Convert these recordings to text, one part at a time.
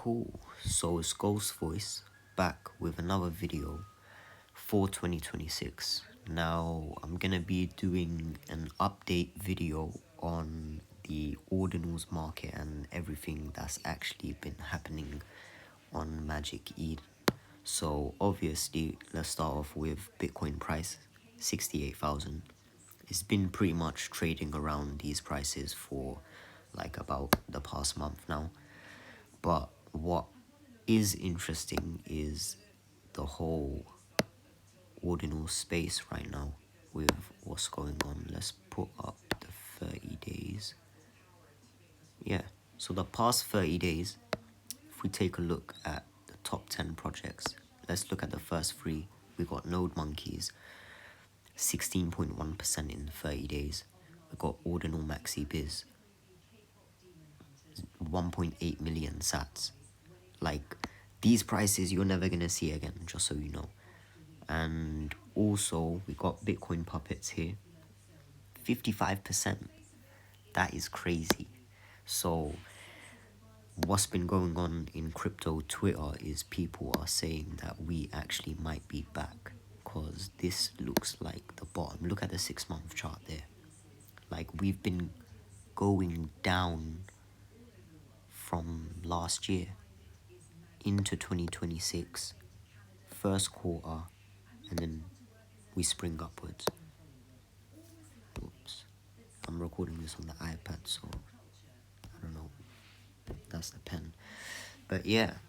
Cool. So it's Ghost Voice back with another video for 2026. Now I'm gonna be doing an update video on the Ordinals market and everything that's actually been happening on Magic Eden. So obviously, let's start off with Bitcoin price, 68,000. It's been pretty much trading around these prices for like about the past month now. But what is interesting is the whole ordinal space right now with what's going on. Let's put up the 30 days. Yeah, so the past 30 days, if we take a look at the top 10 projects, let's look at the first three. We got Node Monkeys, 16.1% in 30 days. We got Ordinal Maxi Biz, 1.8 million sats. Like, these prices you're never gonna see again, just so you know. And also, we got Bitcoin Puppets here, 55%. That is crazy. So, what's been going on in crypto Twitter is people are saying that we actually might be back, because this looks like the bottom. Look at the 6-month chart there. Like, we've been going down from last year into 2026, first quarter, and then we spring upwards. Oops. I'm recording this on the iPad, so I don't know. That's the pen. But yeah.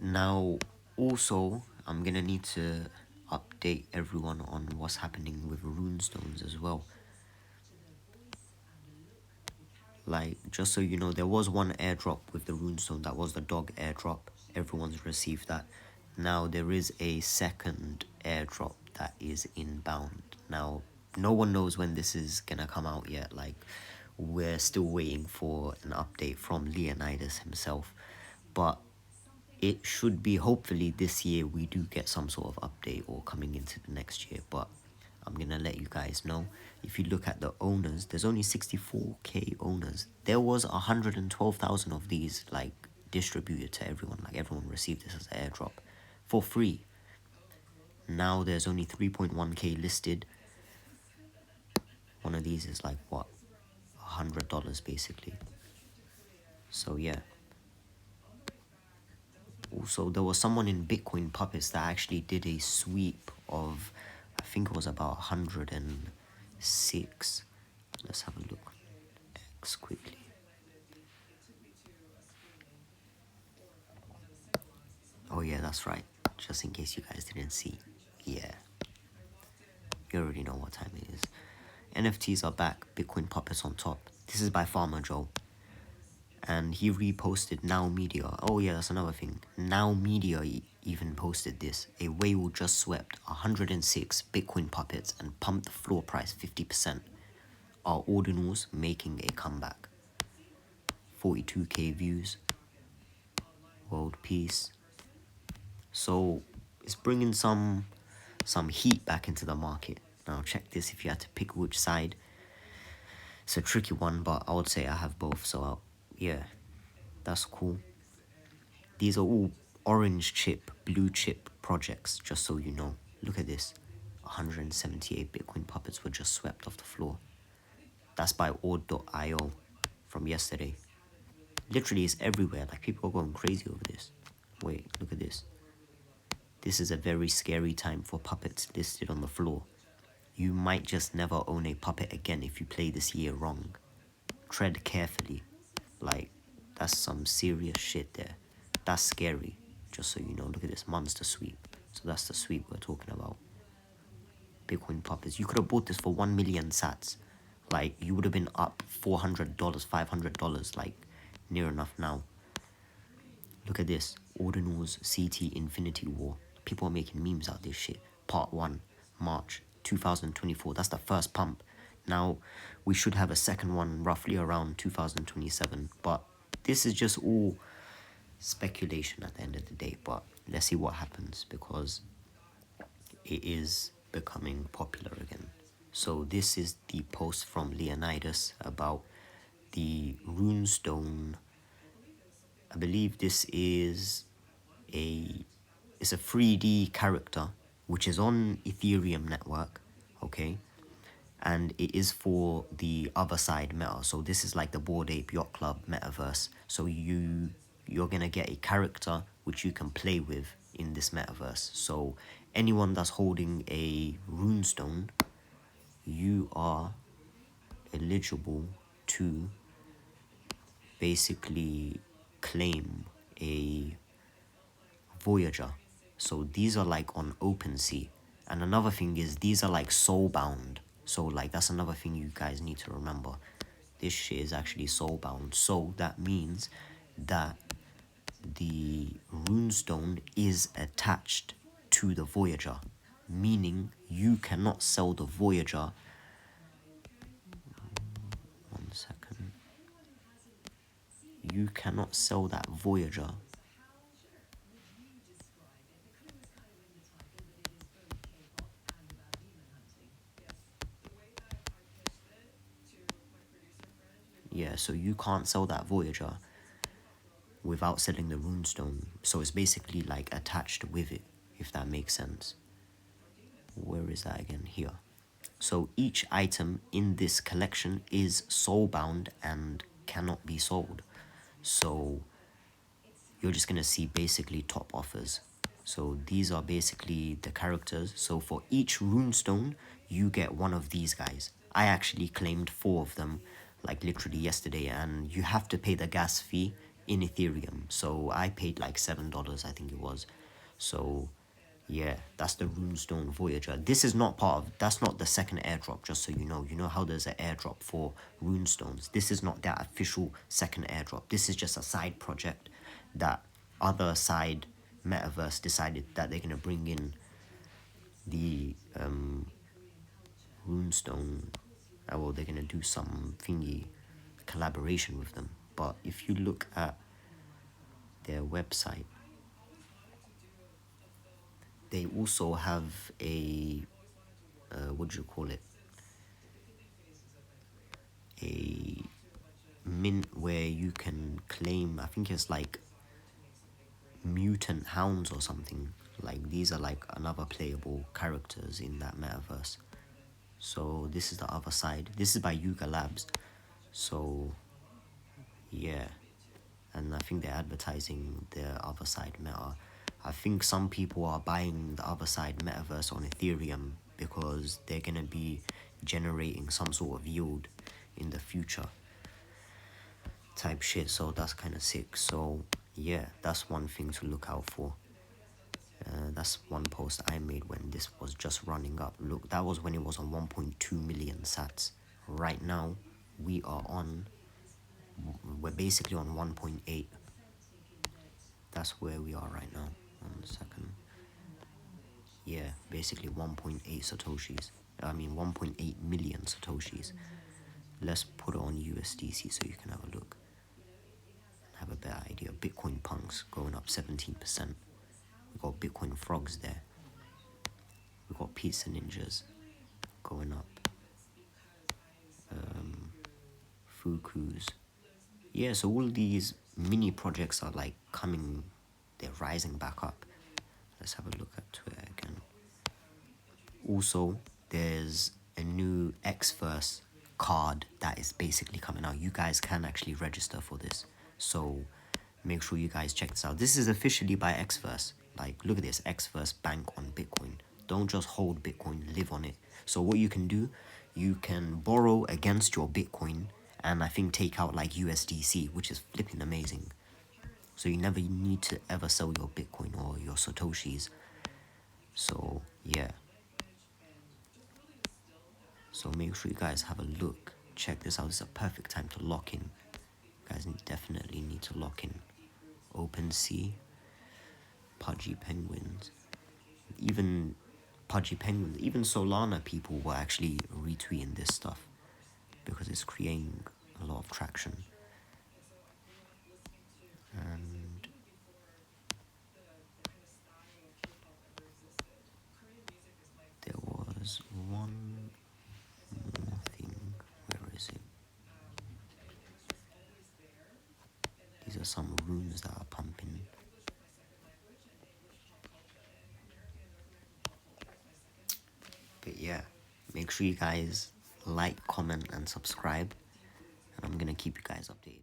Now, also, I'm gonna need to update everyone on what's happening with runestones as well. Like, just so you know, there was one airdrop with the runestone. That was the dog airdrop. Everyone's received that. Now, there is a second airdrop that is inbound. Now, no one knows when this is gonna come out yet. Like, we're still waiting for an update from Leonidas himself. But it should be, hopefully, this year we do get some sort of update or coming into the next year. But I'm gonna let you guys know. If you look at the owners, there's only 64k owners. There was 112,000 of these like distributed to everyone. Like, everyone received this as an airdrop for free. Now there's only 3.1k listed. One of these is like what, $100 basically. So yeah. Also, there was someone in Bitcoin Puppets that actually did a sweep of, I think it was about 106. Let's have a look. X quickly. Oh yeah, that's right. Just in case you guys didn't see. Yeah. You already know what time it is. NFTs are back. Bitcoin Puppets on top. This is by Farmer Joe. And he reposted Now Media. Oh yeah, that's another thing. Now Media even posted this. A whale just swept 106 Bitcoin Puppets and pumped the floor price 50%. Are Ordinals making a comeback? 42k views. World peace. So it's bringing some heat back into the market. Now check this. If you had to pick which side, it's a tricky one, but I would say I have both. So yeah, that's cool. These are all orange chip, blue chip projects, just so you know. Look at this. 178 Bitcoin Puppets were just swept off the floor. That's by Ord.io from yesterday. Literally, it's everywhere. Like, people are going crazy over this. Wait, look at this. This is a very scary time for puppets listed on the floor. You might just never own a puppet again if you play this year wrong. Tread carefully. Like, that's some serious shit there. That's scary, just so you know. Look at this monster sweep. So that's the sweep we're talking about. Bitcoin Puppets. You could have bought this for 1 million sats. Like, you would have been up $400, $500, like, near enough now. Look at this. Ordinals CT Infinity War. People are making memes out of this shit. Part 1, March 2024. That's the first pump. Now, we should have a second one roughly around 2027. But this is just all speculation at the end of the day. But let's see what happens, because it is becoming popular again. So this is the post from Leonidas about the Runestone I believe this is it's a 3D character which is on Ethereum network, okay? And it is for the other side meta. So this is like the Bored Ape Yacht Club metaverse. So you're gonna get a character which you can play with in this metaverse. So anyone that's holding a runestone, you are eligible to basically claim a Voyager. So these are like on OpenSea. And another thing is these are like soul bound. So like that's another thing you guys need to remember. This shit is actually soul bound. So that means that the runestone is attached to the Voyager. Meaning you cannot sell the Voyager. One second. You cannot sell that Voyager. Yeah, so you can't sell that Voyager without selling the runestone. So it's basically like attached with it, if that makes sense. Where is that again? Here. So each item in this collection is soulbound and cannot be sold. So you're just gonna see basically top offers. So these are basically the characters. So for each runestone, you get one of these guys. I actually claimed 4 of them, like literally yesterday, and you have to pay the gas fee in Ethereum. So I paid like $7, I think it was. So yeah, that's the Runestone Voyager. This is not part of, that's not the second airdrop, just so you know. You know how there's an airdrop for Runestones. This is not that official second airdrop. This is just a side project that other side metaverse decided that they're going to bring in the Runestone. Well, they're going to do some thingy collaboration with them. But if you look at their website, they also have a, what do you call it? A mint where you can claim, I think it's like mutant hounds or something. Like these are like another playable characters in that metaverse. So this is the other side. This is by Yuga Labs. So yeah, and I think they're advertising their other side meta. I think some people are buying the other side metaverse on Ethereum because they're gonna be generating some sort of yield in the future type shit. So that's kind of sick. So yeah, that's one thing to look out for. That's one post I made when this was just running up. Look, that was when it was on 1.2 million sats. Right now, we are on, we're basically on 1.8. That's where we are right now. 1 second. Yeah, basically 1.8 satoshis. I mean 1.8 million satoshis. Let's put it on USDC so you can have a look. Have a better idea. Bitcoin punks going up 17%. We got Bitcoin frogs there. We got pizza ninjas going up. Fukus. Yeah, so all these mini projects are like coming, they're rising back up. Let's have a look at Twitter again. Also, there's a new Xverse card that is basically coming out. You guys can actually register for this. So make sure you guys check this out. This is officially by Xverse. Like, look at this, Xverse Bank on Bitcoin. Don't just hold Bitcoin, live on it. So what you can do, you can borrow against your Bitcoin and I think take out like USDC, which is flipping amazing. So you never need to ever sell your Bitcoin or your Satoshis. So yeah. So make sure you guys have a look. Check this out. This is a perfect time to lock in. You guys definitely need to lock in. OpenSea, Pudgy Penguins, even Pudgy Penguins, even Solana people were actually retweeting this stuff because it's creating a lot of traction. And there was one more thing. Where is it? These are There's some runes that are pumping. But yeah, make sure you guys like, comment, and subscribe. And I'm gonna keep you guys updated.